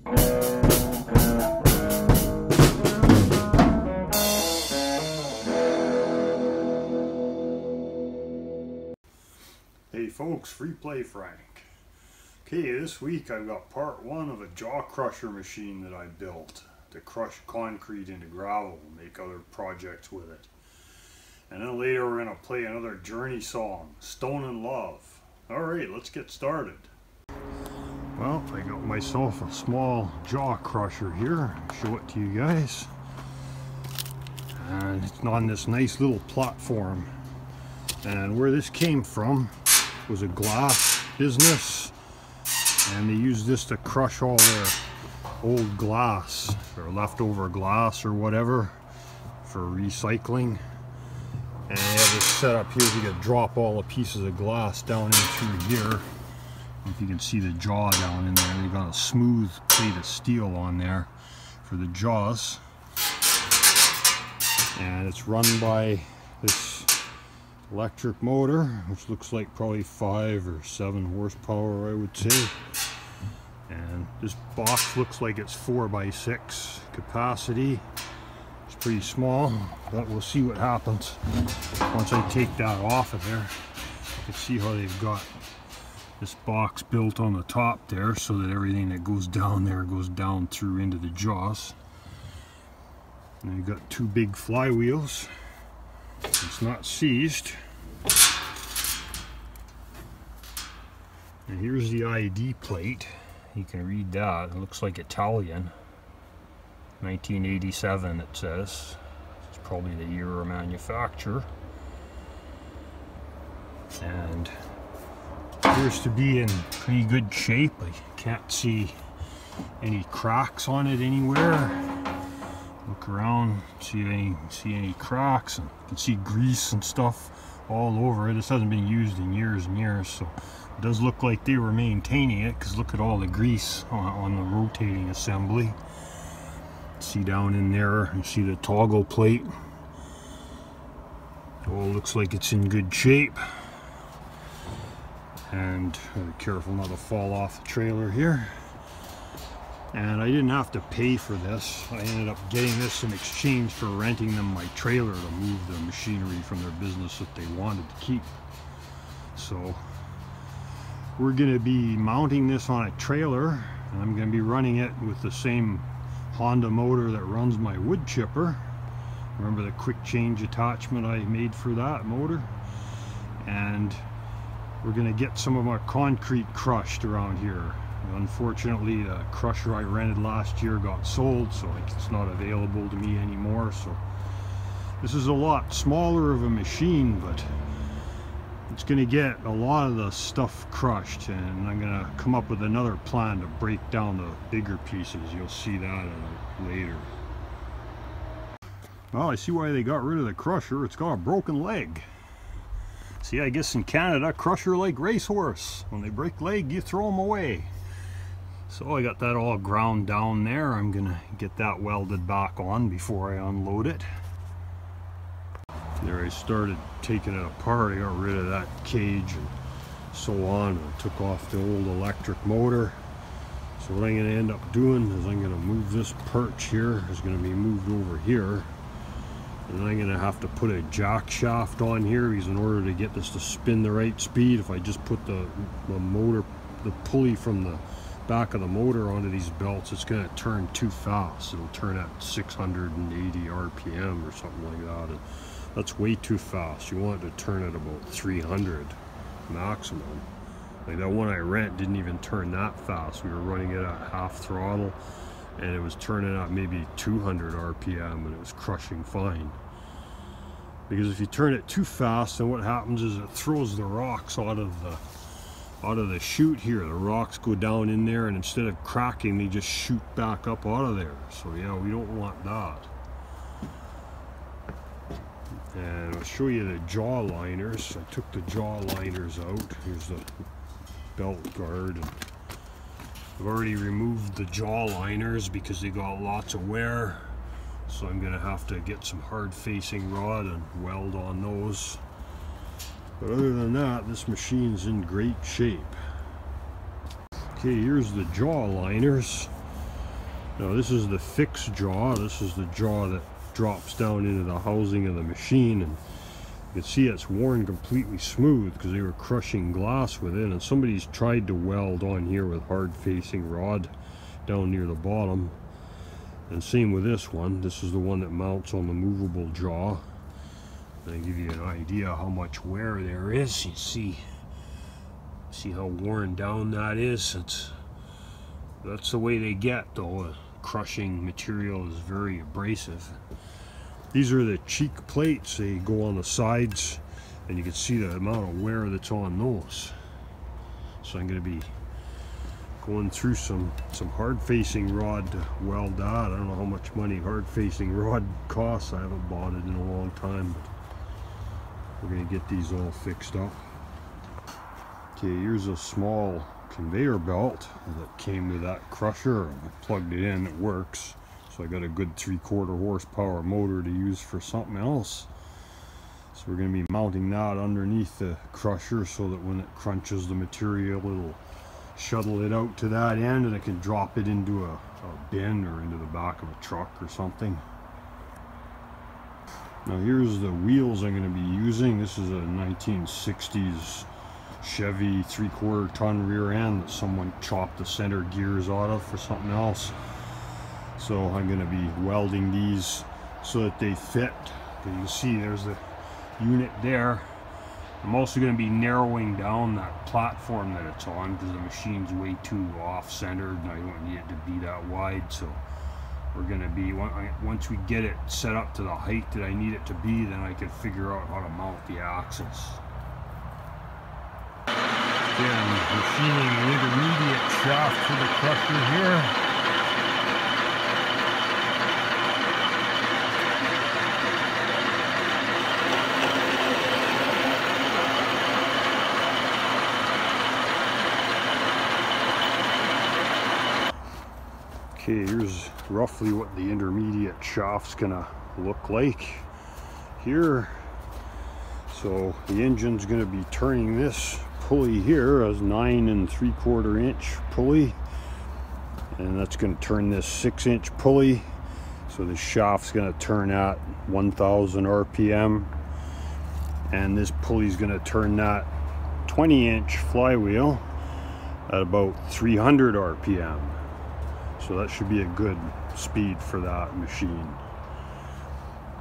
Hey folks, Free Play Frank. Okay, this week I've got part one of a jaw crusher machine that I built to crush concrete into gravel and make other projects with it. And then later we're going to play another Journey song, Stone in Love. Alright, let's get started. Well, I got myself a small jaw crusher here. I'll show it to you guys. And it's on this nice little platform. And where this came from was a glass business, and they used this to crush all their old glass or leftover glass or whatever for recycling. And they have this set up here so you can drop all the pieces of glass down into here. If you can see the jaw down in there, they've got a smooth plate of steel on there for the jaws, and it's run by this electric motor, which looks like probably 5 or 7 horsepower, I would say. And this box looks like it's 4x6 capacity. It's pretty small, but we'll see what happens once I take that off of there. You can see how they've got this box built on the top there so that everything that goes down there goes down through into the jaws. And you've got 2 big flywheels. It's not seized. And here's the ID plate. You can read that. It looks like Italian. 1987 it says. It's probably the year of manufacture. And appears to be in pretty good shape. I can't see any cracks on it anywhere. Look around, see any cracks, and you can see grease and stuff all over it. This hasn't been used in years and years, so it does look like they were maintaining it, because look at all the grease on the rotating assembly. See down in there, you see the toggle plate. It all looks like it's in good shape. And be careful not to fall off the trailer here. And I didn't have to pay for this. I ended up getting this in exchange for renting them my trailer to move the machinery from their business that they wanted to keep. So we're going to be mounting this on a trailer, and I'm going to be running it with the same Honda motor that runs my wood chipper. Remember the quick change attachment I made for that motor? And we're going to get some of our concrete crushed around here. Unfortunately, the crusher I rented last year got sold, so it's not available to me anymore. So this is a lot smaller of a machine, but it's going to get a lot of the stuff crushed, and I'm going to come up with another plan to break down the bigger pieces. You'll see that later. Well, I see why they got rid of the crusher. It's got a broken leg. See, I guess in Canada, crusher like racehorse. When they break leg, you throw them away. So I got that all ground down there. I'm gonna get that welded back on before I unload it. There I started taking it apart. I got rid of that cage and so on. I took off the old electric motor. So what I'm gonna end up doing is I'm gonna move this perch here. It's gonna be moved over here. And then I'm gonna have to put a jack shaft on here, because in order to get this to spin the right speed, if I just put the motor, the pulley from the back of the motor onto these belts, it's going to turn too fast. It'll turn at 680 RPM or something like that, and that's way too fast. You want it to turn at about 300 maximum. Like that one I rent didn't even turn that fast. We were running it at half throttle, and it was turning at maybe 200 RPM, and it was crushing fine. Because if you turn it too fast, then what happens is it throws the rocks out of the chute here. The rocks go down in there, and instead of cracking, they just shoot back up out of there. So yeah, we don't want that. And I'll show you the jaw liners. I took the jaw liners out. Here's the belt guard. And I've already removed the jaw liners because they got lots of wear. So I'm gonna have to get some hard facing rod and weld on those. But other than that, this machine's in great shape. Okay, here's the jaw liners. Now this is the fixed jaw. This is the jaw that drops down into the housing of the machine, and you can see it's worn completely smooth because they were crushing glass with it, and somebody's tried to weld on here with hard facing rod down near the bottom. And same with this one. This is the one that mounts on the movable jaw. And I give you an idea how much wear there is. You see how worn down that is. That's the way they get, though. Crushing material is very abrasive. These are the cheek plates. They go on the sides, and you can see the amount of wear that's on those. So I'm going to be going through some hard facing rod to weld that. I don't know how much money hard facing rod costs. I haven't bought it in a long time, but we're going to get these all fixed up. Okay, here's a small conveyor belt that came with that crusher. I plugged it in, it works. So I got a good 3/4 horsepower motor to use for something else. So we're going to be mounting that underneath the crusher so that when it crunches the material, it'll shuttle it out to that end, and I can drop it into a bin or into the back of a truck or something. Now here's the wheels I'm going to be using. This is a 1960s Chevy 3/4 ton rear end that someone chopped the center gears out of for something else. So I'm going to be welding these so that they fit. You can see there's the unit there. I'm also going to be narrowing down that platform that it's on because the machine's way too off-centered and I don't need it to be that wide. So we're going to be, once we get it set up to the height that I need it to be, then I can figure out how to mount the axles. Again, machining an intermediate shaft for the crusher here. Okay, here's roughly what the intermediate shaft's gonna look like here. So the engine's gonna be turning this pulley here as 9 3/4 inch pulley, and that's gonna turn this 6-inch pulley. So the shaft's gonna turn at 1000 RPM, and this pulley's gonna turn that 20-inch flywheel at about 300 RPM. So that should be a good speed for that machine.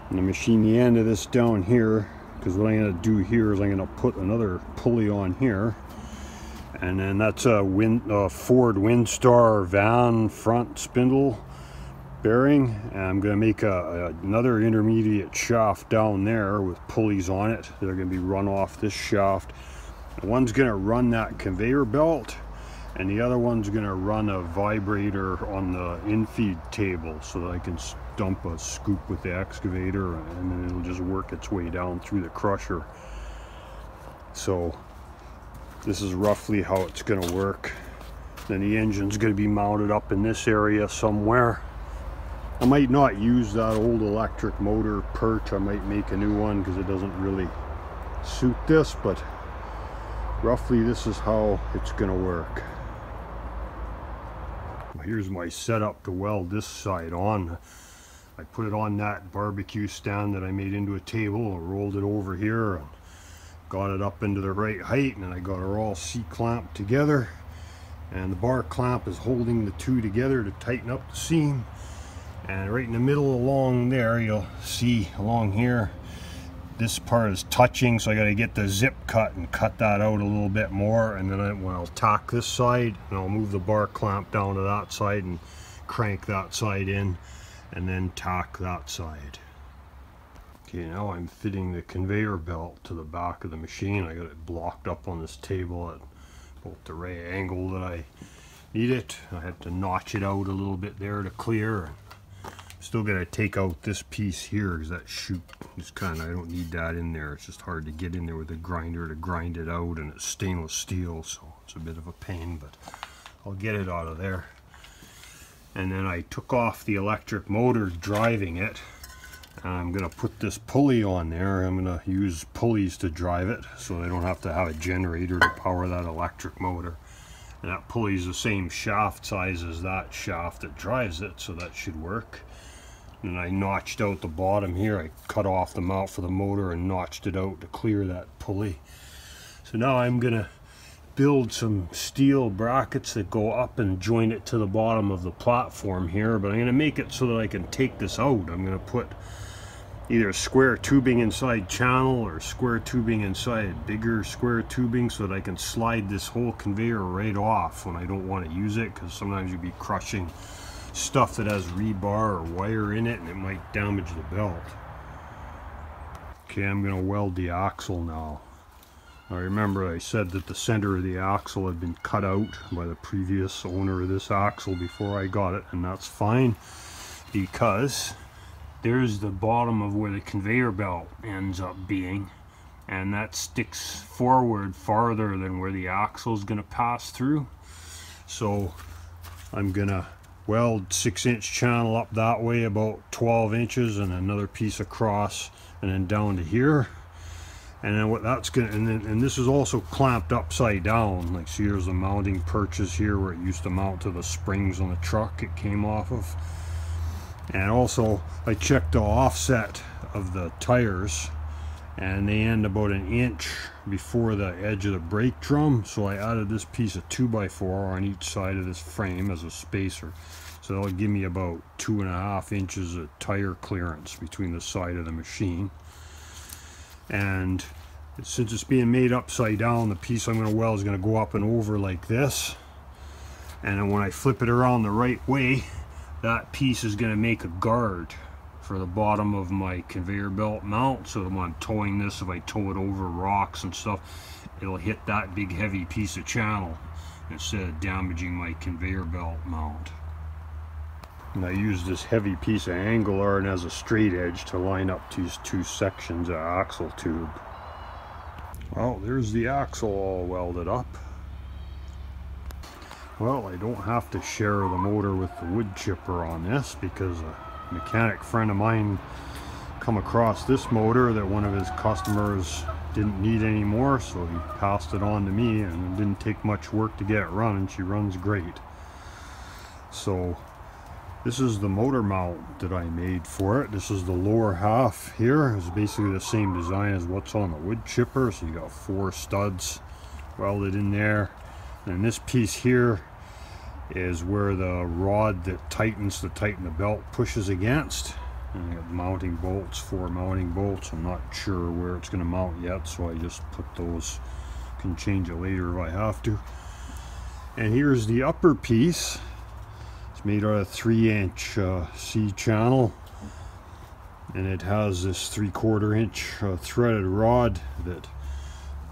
I'm going to machine the end of this down here, because what I'm going to do here is I'm going to put another pulley on here. And then that's a Ford Windstar van front spindle bearing. And I'm going to make another intermediate shaft down there with pulleys on it. They're going to be run off this shaft. One's going to run that conveyor belt, and the other one's going to run a vibrator on the infeed table so that I can dump a scoop with the excavator, and then it'll just work its way down through the crusher. So this is roughly how it's going to work. Then the engine's going to be mounted up in this area somewhere. I might not use that old electric motor perch. I might make a new one because it doesn't really suit this, but roughly this is how it's going to work. Here's my setup to weld this side on. I put it on that barbecue stand that I made into a table, rolled it over here, and got it up into the right height, and then I got her all C-clamped together, and the bar clamp is holding the two together to tighten up the seam. And right in the middle along there, you'll see along here, this part is touching, so I got to get the zip cut and cut that out a little bit more, and then I'll tack this side, and I'll move the bar clamp down to that side and crank that side in, and then tack that side. Okay, now I'm fitting the conveyor belt to the back of the machine. I got it blocked up on this table at about the right angle that I need it. I had to notch it out a little bit there to clear. Still got to take out this piece here because that chute is kind of, I don't need that in there. It's just hard to get in there with a grinder to grind it out, and it's stainless steel, so it's a bit of a pain, but I'll get it out of there. And then I took off the electric motor driving it, and I'm going to put this pulley on there. I'm going to use pulleys to drive it so they don't have to have a generator to power that electric motor. And that pulley is the same shaft size as that shaft that drives it, so that should work. And I notched out the bottom here. I cut off the mount for the motor and notched it out to clear that pulley. So now I'm gonna build some steel brackets that go up and join it to the bottom of the platform here, but I'm gonna make it so that I can take this out. I'm gonna put either square tubing inside channel or square tubing inside bigger square tubing so that I can slide this whole conveyor right off when I don't want to use it, because sometimes you'll be crushing stuff that has rebar or wire in it and it might damage the belt. Okay, I'm going to weld the axle now. Now remember I said that the center of the axle had been cut out by the previous owner of this axle before I got it, and that's fine because there's the bottom of where the conveyor belt ends up being, and that sticks forward farther than where the axle is going to pass through. So I'm going to weld 6-inch channel up that way about 12 inches and another piece across and then down to here. And then what that's going to, and this is also clamped upside down. Like, see, there's the mounting perches here where it used to mount to the springs on the truck it came off of. And also I checked the offset of the tires and they end about 1 inch before the edge of the brake drum, so I added this piece of 2x4 on each side of this frame as a spacer, so that'll give me about 2.5 inches of tire clearance between the side of the machine. And since it's being made upside down, the piece I'm going to weld is going to go up and over like this, and then when I flip it around the right way, that piece is going to make a guard for the bottom of my conveyor belt mount, so when I'm towing this, if I tow it over rocks and stuff, it'll hit that big heavy piece of channel instead of damaging my conveyor belt mount. And I used this heavy piece of angle iron as a straight edge to line up these two sections of axle tube. Well, there's the axle all welded up. Well, I don't have to share the motor with the wood chipper on this, because a mechanic friend of mine come across this motor that one of his customers didn't need anymore, so he passed it on to me, and it didn't take much work to get it running. She runs great. So this is the motor mount that I made for it. This is the lower half here. It's basically the same design as what's on the wood chipper, so you got 4 studs welded in there. And this piece here is where the rod that tightens to tighten the belt pushes against. And I got mounting bolts, 4 mounting bolts. I'm not sure where it's going to mount yet, so I just put those. Can change it later if I have to. And here's the upper piece. It's made out of 3-inch C channel, and it has this 3/4 inch threaded rod that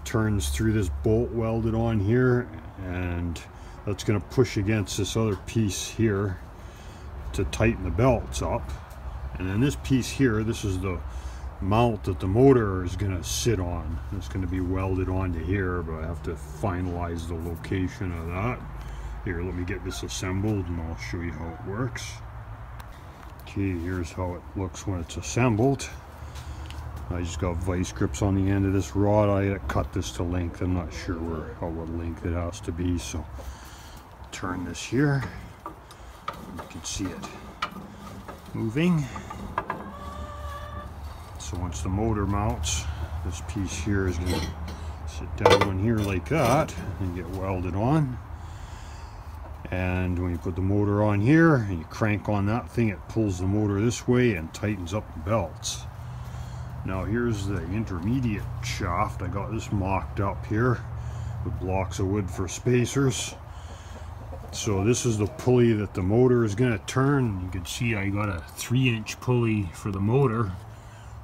turns through this bolt welded on here, and that's going to push against this other piece here to tighten the belts up. And then this piece here, this is the mount that the motor is going to sit on. It's going to be welded onto here, but I have to finalize the location of that. Here, let me get this assembled and I'll show you how it works. Okay, here's how it looks when it's assembled. I just got vice grips on the end of this rod. I cut this to length. I'm not sure what length it has to be, so turn this here. You can see it moving. So once the motor mounts, this piece here is going to sit down in here like that and get welded on. And when you put the motor on here and you crank on that thing, it pulls the motor this way and tightens up the belts. Now here's the intermediate shaft. I got this mocked up here with blocks of wood for spacers. So this is the pulley that the motor is going to turn. You can see I got a 3-inch pulley for the motor.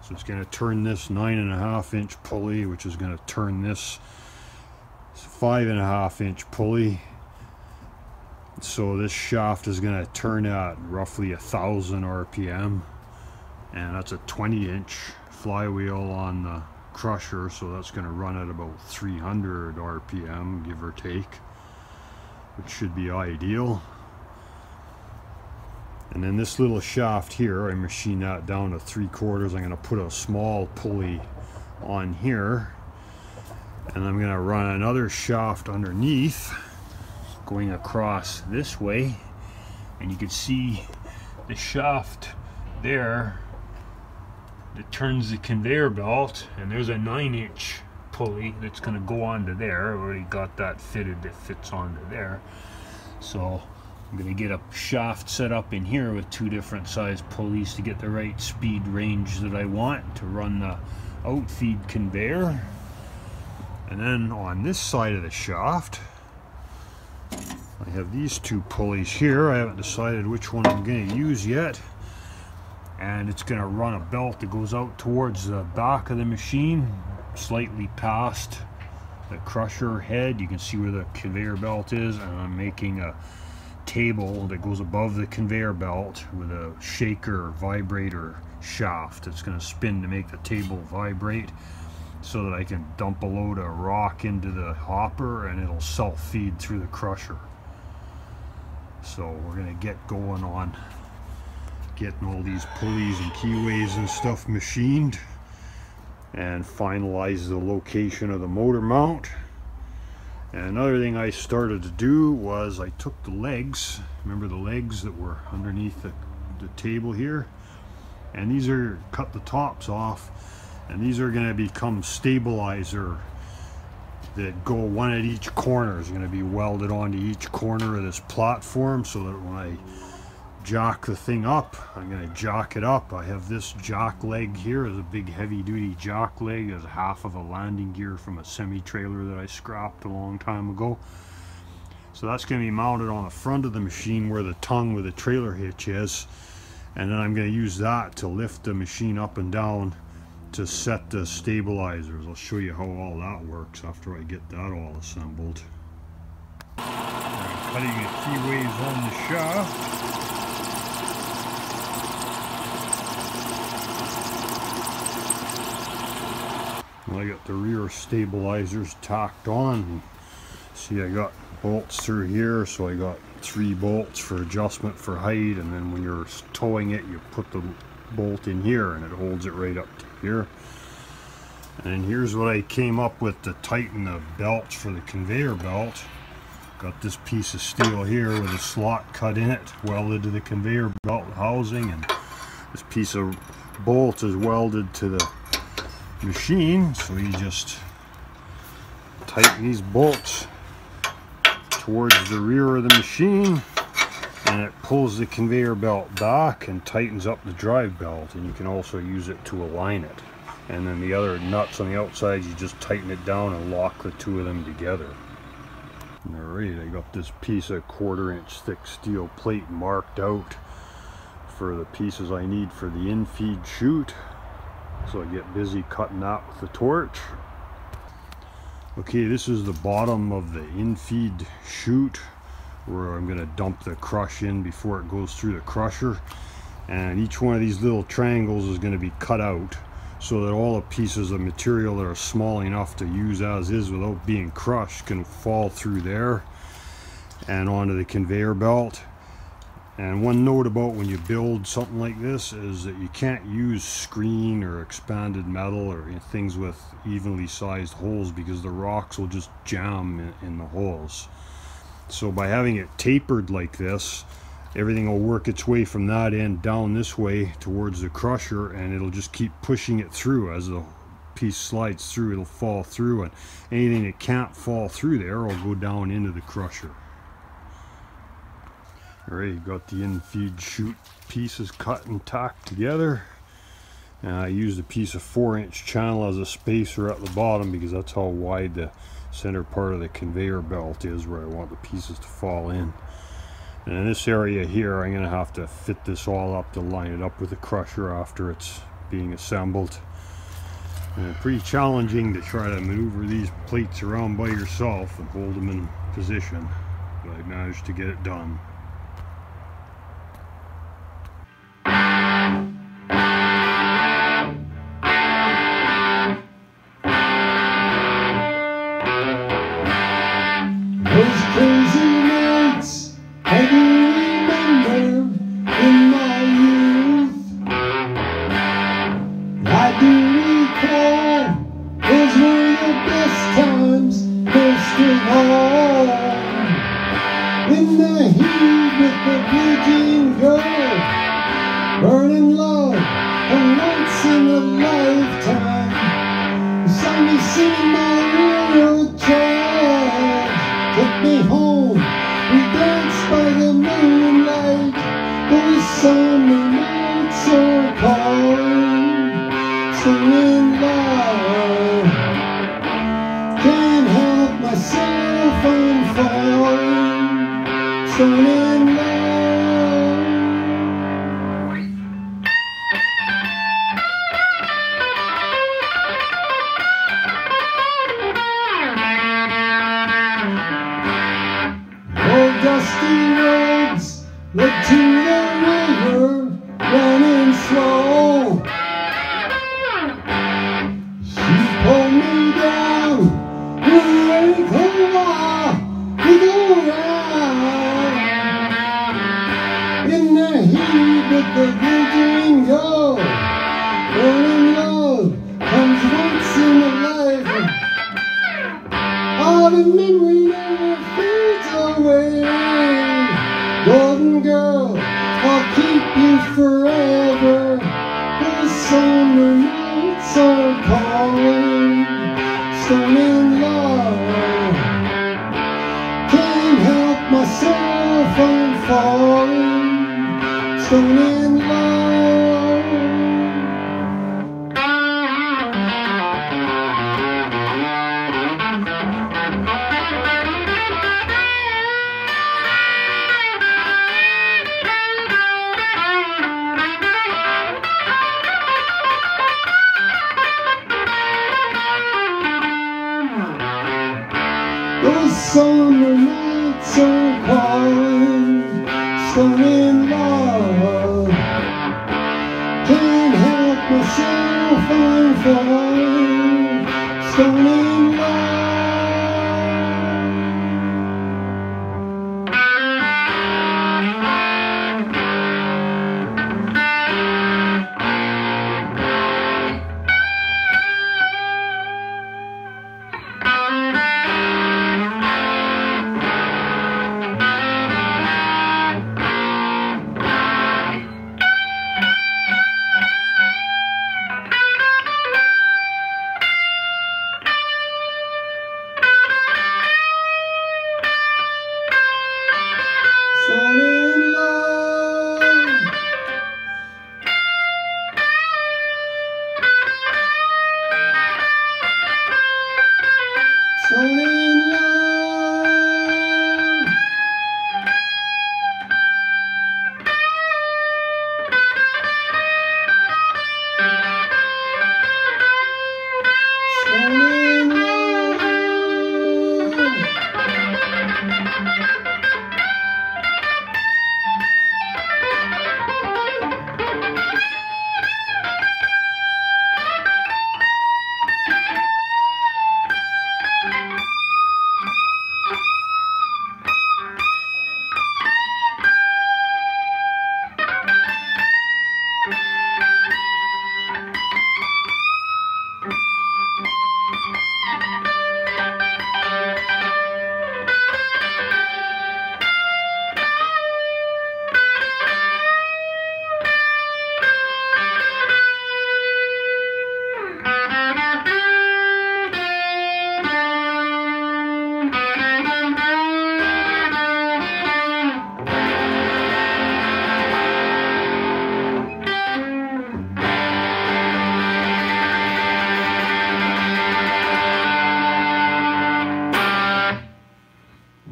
So it's going to turn this 9.5-inch pulley, which is going to turn this 5.5-inch pulley. So this shaft is going to turn at roughly 1,000 RPM, and that's a 20-inch flywheel on the crusher, so that's going to run at about 300 RPM, give or take, which should be ideal. And then this little shaft here, I machine that down to 3/4. I'm going to put a small pulley on here, and I'm going to run another shaft underneath going across this way, and you can see the shaft there that turns the conveyor belt, and there's a 9-inch pulley that's going to go onto there. I already got that fitted that fits onto there. So I'm going to get a shaft set up in here with 2 different size pulleys to get the right speed range that I want to run the outfeed conveyor. And then on this side of the shaft, I have these 2 pulleys here. I haven't decided which one I'm going to use yet. And it's going to run a belt that goes out towards the back of the machine, slightly past the crusher head. You can see where the conveyor belt is, and I'm making a table that goes above the conveyor belt with a shaker vibrator shaft that's going to spin to make the table vibrate, so that I can dump a load of rock into the hopper and it'll self-feed through the crusher. So we're going to get going on getting all these pulleys and keyways and stuff machined and finalize the location of the motor mount. And another thing I started to do was I took the legs, remember the legs that were underneath the table here, and these are, cut the tops off, and these are going to become stabilizer that go one at each corner. Is going to be welded onto each corner of this platform, so that when I jock the thing up, I'm going to jock it up. I have this jock leg here as a big heavy duty jock leg as half of a landing gear from a semi-trailer that I scrapped a long time ago. So that's going to be mounted on the front of the machine where the tongue with the trailer hitch is, and then I'm going to use that to lift the machine up and down to set the stabilizers. I'll show you how all that works after I get that all assembled. I'm cutting the keyways on the shaft. I got the rear stabilizers tacked on. See, I got bolts through here, so I got 3 bolts for adjustment for height, and then when you're towing it, you put the bolt in here and it holds it right up to here. And here's what I came up with to tighten the belts for the conveyor belt. Got this piece of steel here with a slot cut in it, welded to the conveyor belt housing, and this piece of bolt is welded to the machine. So you just tighten these bolts towards the rear of the machine, and it pulls the conveyor belt back and tightens up the drive belt, and you can also use it to align it. And then the other nuts on the outside, you just tighten it down and lock the 2 of them together. Alright, I got this piece of 1/4 inch thick steel plate marked out for the pieces I need for the in-feed chute. So I get busy cutting that with the torch. Okay, this is the bottom of the in-feed chute where I'm going to dump the crush in before it goes through the crusher. And each one of these little triangles is going to be cut out so that all the pieces of material that are small enough to use as is without being crushed can fall through there and onto the conveyor belt. And one note about when you build something like this is that you can't use screen or expanded metal or things with evenly sized holes, because the rocks will just jam in the holes. So by having it tapered like this, everything will work its way from that end down this way towards the crusher, and it'll just keep pushing it through. As the piece slides through, it'll fall through, and anything that can't fall through there will go down into the crusher. Alright, got the in-feed chute pieces cut and tacked together. And I used a piece of 4-inch channel as a spacer at the bottom, because that's how wide the center part of the conveyor belt is, where I want the pieces to fall in. And in this area here, I'm going to have to fit this all up to line it up with the crusher after it's being assembled. And it's pretty challenging to try to maneuver these plates around by yourself and hold them in position, but I managed to get it done. Those crazy nights I remember in my youth, I do recall those were the best times most of all. blue jean girl, burning love, and once in a lifetime. You saw me singing my railroad child. Took me home, we danced by the moonlight. Those summer nights are calling, so in love. Can't help myself, I'm falling, so in love. Old dusty roads led to the river, running slow. She pulled me down, we ain't hurrah, we go round. In the heat with the virgin girl, burning love comes once in a life. All the memory never fades away. Golden girl, I'll keep you forever. The summer nights are calling, stone in love. Can't help myself, I'm falling, stone in love. Those summer nights are calling, stone in love. Can't help myself, I'm falling, stone in love. Stone in love. Stone in love. Stone in love.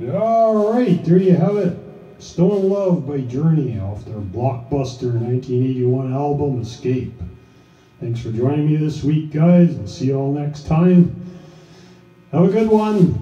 Alright, there you have it. Stone in Love by Journey off their blockbuster 1981 album Escape. Thanks for joining me this week, guys. I'll see you all next time. Have a good one.